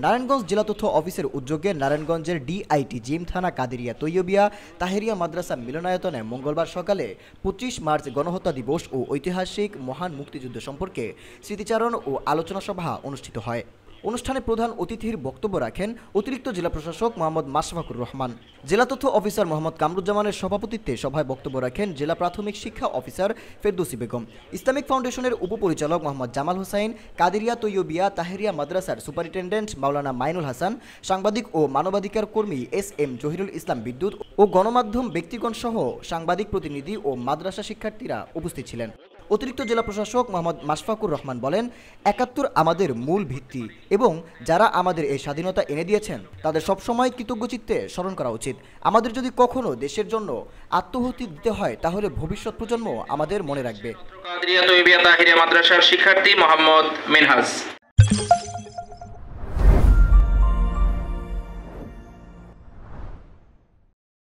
নারায়ণগঞ্জ জেলা তথ্য অফিসের উদ্যোগে নারায়ণগঞ্জের ডিআইটি জিম থানা কাদেরিয়া তৈয়বিয়া তাহেরিয়া মাদ্রাসা মিলনায়তনে মঙ্গলবার সকালে ২৫ মার্চ গণহত্যা দিবস ও ঐতিহাসিক মহান মুক্তিযুদ্ধ সম্পর্কে স্মৃতিচারণ ও আলোচনা সভা অনুষ্ঠিত হয়। অনুষ্ঠানে প্রধান অতিথির বক্তব্য রাখেন অতিরিক্ত জেলা প্রশাসক মোহাম্মদ মাশফাকুর রহমান। জেলা তথ্য অফিসার মোহাম্মদ কামরুজ্জামানের সভাপতিত্বে সভায় বক্তব্য রাখেন জেলা প্রাথমিক শিক্ষা অফিসার ফেরদৌসী বেগম, ইসলামিক ফাউন্ডেশনের উপপরিচালক মোহাম্মদ জামাল হোসাইন, কাদেরিয়া তৈয়বিয়া তাহেরিয়া মাদ্রাসার সুপারিনটেন্ডেন্ট মাওলানা মাইনুল হাসান, সাংবাদিক ও মানবাধিকার কর্মী এস.এম. জহিরুল ইসলাম বিদ্যুৎ ও গণমাধ্যম ব্যক্তিগণ সহ সাংবাদিক প্রতিনিধি ও মাদ্রাসা শিক্ষার্থীরা উপস্থিত ছিলেন। অতিরিক্ত জেলা প্রশাসক মোহাম্মদ মাশফাকুর রহমান বলেন, ৭১ আমাদের মূল ভিত্তি এবং যারা আমাদের এই স্বাধীনতা এনে দিয়েছেন তাদের সবসময় কৃতজ্ঞচিত্তে স্মরণ করা উচিত। আমাদের যদি কখনো দেশের জন্য আত্মহুতি দিতে হয় তাহলে ভবিষ্যৎ প্রজন্ম আমাদের মনে রাখবে। কাদেরিয়া তৈয়বিয়া তাহেরিয়া মাদ্রাসার শিক্ষার্থী মোহাম্মদ মিনহাজ।